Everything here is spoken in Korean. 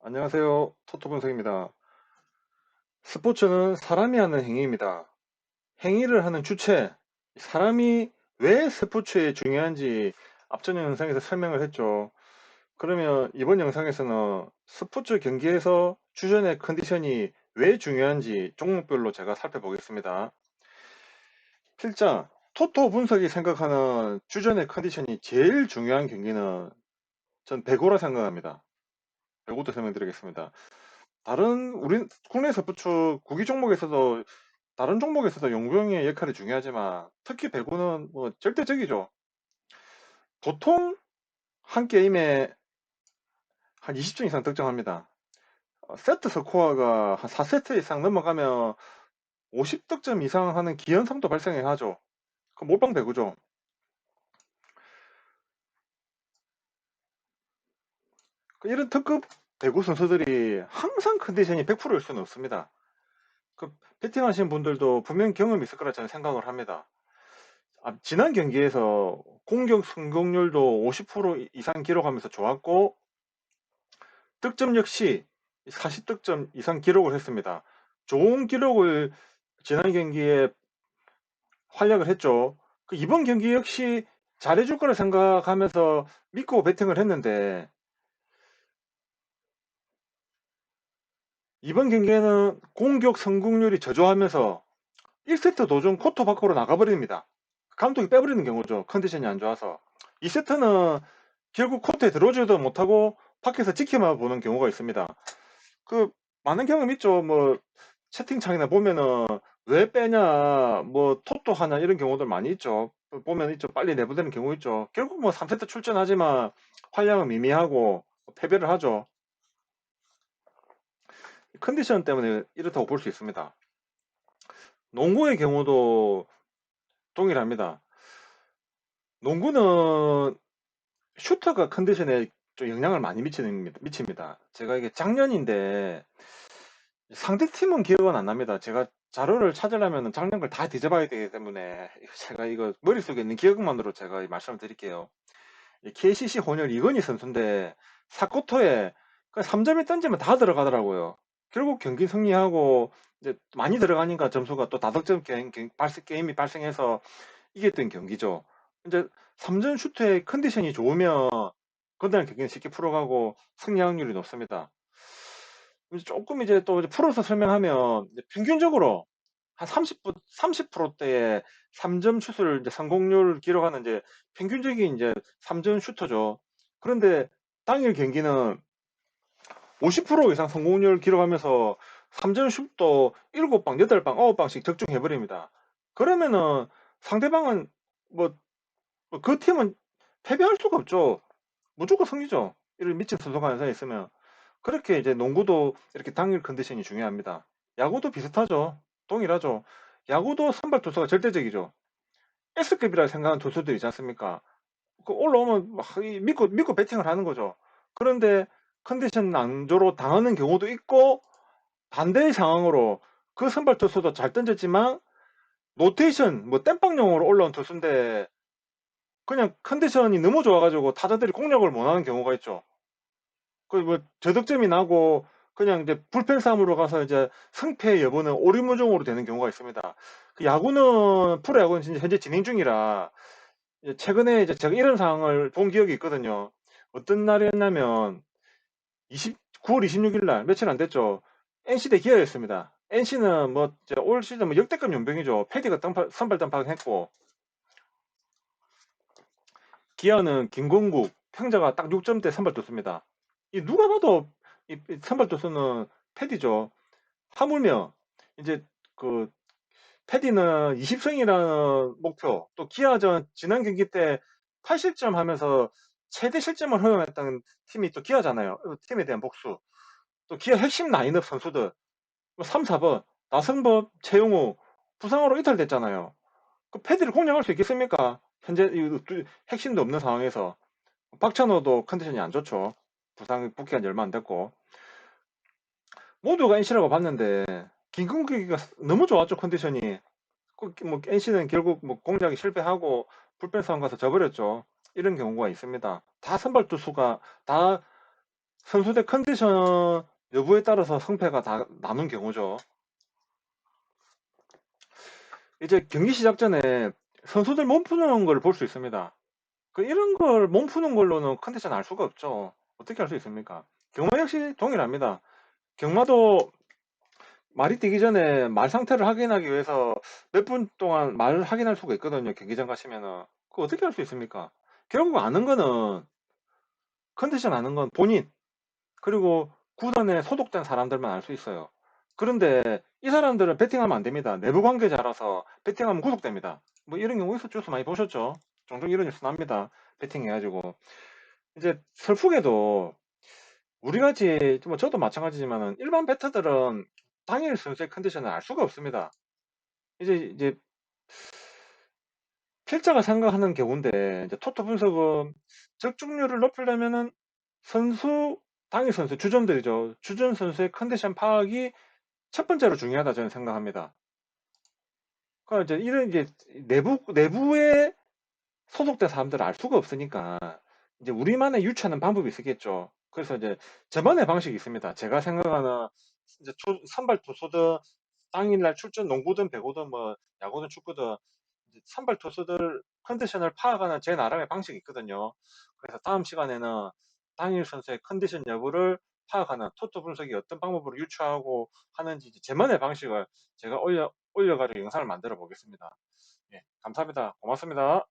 안녕하세요. 토토분석입니다. 스포츠는 사람이 하는 행위입니다. 행위를 하는 주체, 사람이 왜 스포츠에 중요한지 앞전 영상에서 설명을 했죠. 그러면 이번 영상에서는 스포츠 경기에서 주전의 컨디션이 왜 중요한지 종목별로 제가 살펴보겠습니다. 필자, 토토 분석이 생각하는 주전의 컨디션이 제일 중요한 경기는 전 배구라 생각합니다. 배구도 설명드리겠습니다. 우리 국내 스포츠 구기 종목에서도 다른 종목에서도 용병의 역할이 중요하지만 특히 배구는 뭐 절대적이죠. 보통 한 게임에 한 20점 이상 득점합니다. 세트 스코어가 한 4세트 이상 넘어가면 50득점 이상 하는 기현상도 발생하죠. 그 몰빵 배구죠. 이런 특급 배구 선수들이 항상 컨디션이 100%일 수는 없습니다. 그 배팅하시는 분들도 분명 경험이 있을 거라 저는 생각을 합니다. 지난 경기에서 공격 성공률도 50% 이상 기록하면서 좋았고 득점 역시 40득점 이상 기록을 했습니다. 좋은 기록을 지난 경기에 활약을 했죠. 이번 경기 역시 잘해줄 거라 생각하면서 믿고 배팅을 했는데 이번 경기에는 공격 성공률이 저조하면서 1세트 도중 코트 밖으로 나가버립니다. 감독이 빼버리는 경우죠. 컨디션이 안 좋아서. 2세트는 결국 코트에 들어오지도 못하고 밖에서 지켜만 보는 경우가 있습니다. 그 많은 경험 있죠. 뭐 채팅창이나 보면은 왜 빼냐, 뭐 톱도 하냐 이런 경우들 많이 있죠. 보면 있죠. 빨리 내보내는 경우 있죠. 결국 뭐 3세트 출전하지만 활약은 미미하고 패배를 하죠. 컨디션 때문에 이렇다고 볼 수 있습니다. 농구의 경우도 동일합니다. 농구는 슈터가 컨디션에 좀 영향을 많이 미칩니다. 제가 이게 작년인데 상대 팀은 기억은 안 납니다. 제가 자료를 찾으려면 작년 걸 다 뒤져봐야 되기 때문에 제가 이거 머릿속에 있는 기억만으로 제가 말씀을 드릴게요. KCC 혼혈 이건희 선수인데 4쿼터에 3점이 던지면 다 들어가더라고요. 결국 경기 승리하고 이제 많이 들어가니까 점수가 또 다득점 게임이 발생해서 이겼던 경기죠. 이제 3점 슈터의 컨디션이 좋으면 그날 경기는 쉽게 풀어가고 승리 확률이 높습니다. 조금 이제 또 풀어서 설명하면 평균적으로 한 30%대의 3점 슛을 이제 성공률 기록하는 이제 평균적인 이제 3점 슈터죠. 그런데 당일 경기는 50% 이상 성공률 기록하면서 3점 슛도 7방, 8방, 9방씩 적중해버립니다. 그러면은 상대방은 뭐, 그 팀은 패배할 수가 없죠. 무조건 승리죠. 이런 미친 선수가 한상 있으면. 그렇게 이제 농구도 이렇게 당일 컨디션이 중요합니다. 야구도 비슷하죠. 동일하죠. 야구도 선발 투수가 절대적이죠. S급이라 생각하는 투수들 있지 않습니까? 올라오면 막 믿고 배팅을 하는 거죠. 그런데 컨디션 난조로 당하는 경우도 있고 반대의 상황으로 그 선발 투수도 잘 던졌지만 노테이션 뭐 땜빵용으로 올라온 투수인데 그냥 컨디션이 너무 좋아가지고 타자들이 공략을 못하는 경우가 있죠. 뭐 저득점이 나고 그냥 이제 불펜 싸움으로 가서 이제 승패 여부는 오리무중으로 되는 경우가 있습니다. 프로야구는 진짜 현재 진행 중이라 이제 최근에 이제 제가 이런 상황을 본 기억이 있거든요. 어떤 날이었냐면 9월 26일 날 며칠 안 됐죠. NC 대 기아였습니다. NC는 뭐 올 시즌 뭐 역대급 연병이죠. 패디가 선발 덤방했고 기아는 김건국, 평자가 딱 6점대 선발 뒀습니다. 이 누가 봐도 이 선발 투수는 패디죠. 하물며 이제 그 패디는 20승이라는 목표, 또 기아전 지난 경기 때 8실점 하면서 최대 실점을 허용했던 팀이 또 기아잖아요. 팀에 대한 복수. 또 기아 핵심 라인업 선수들 3, 4번 나성범, 최용우 부상으로 이탈됐잖아요. 그 패디를 공략할 수 있겠습니까? 현재 핵심도 없는 상황에서 박찬호도 컨디션이 안 좋죠. 부상 복귀한 지 얼마 안 됐고 모두가 NC라고 봤는데 김근기가 너무 좋았죠 컨디션이. 뭐 NC는 결국 뭐 공략이 실패하고 불펜 싸움 가서 져버렸죠. 이런 경우가 있습니다. 다 선발 투수가 다 선수들 컨디션 여부에 따라서 승패가 다 나눈 경우죠. 이제 경기 시작 전에 선수들 몸 푸는 걸 볼 수 있습니다. 이런 걸 몸 푸는 걸로는 컨디션 알 수가 없죠. 어떻게 할 수 있습니까? 경마 역시 동일합니다. 경마도 말이 뛰기 전에 말 상태를 확인하기 위해서 몇 분 동안 말을 확인할 수가 있거든요. 경기장 가시면은. 그거 어떻게 할 수 있습니까? 결국 아는 거는, 컨디션 아는 건 본인, 그리고 구단에 소속된 사람들만 알 수 있어요. 그런데 이 사람들은 베팅하면 안 됩니다. 내부 관계자라서 베팅하면 구속됩니다. 뭐 이런 경우 있었죠. 많이 보셨죠? 종종 이런 뉴스 납니다. 베팅해가지고. 이제 슬프게도 우리 같이, 뭐 저도 마찬가지지만은 일반 베터들은 당일 선수의 컨디션을 알 수가 없습니다. 이제 필자가 생각하는 경우인데, 이제 토토 분석은 적중률을 높이려면은 선수, 당일 선수, 주전들이죠. 주전 선수의 컨디션 파악이 첫 번째로 중요하다 저는 생각합니다. 그러니까 이제 이런 이제 내부에 소속된 사람들을 알 수가 없으니까 이제 우리만의 유추하는 방법이 있겠죠. 그래서 이제 저만의 방식이 있습니다. 제가 생각하는 이제 선발 투수들 당일날 출전, 농구든 배구든 뭐 야구든 축구든 이제 선발 투수들 컨디션을 파악하는 제 나름의 방식이 있거든요. 그래서 다음 시간에는 당일 선수의 컨디션 여부를 파악하는 토토 분석이 어떤 방법으로 유추하고 하는지 이제 제만의 방식을 제가 올려가지고 영상을 만들어 보겠습니다. 예, 감사합니다. 고맙습니다.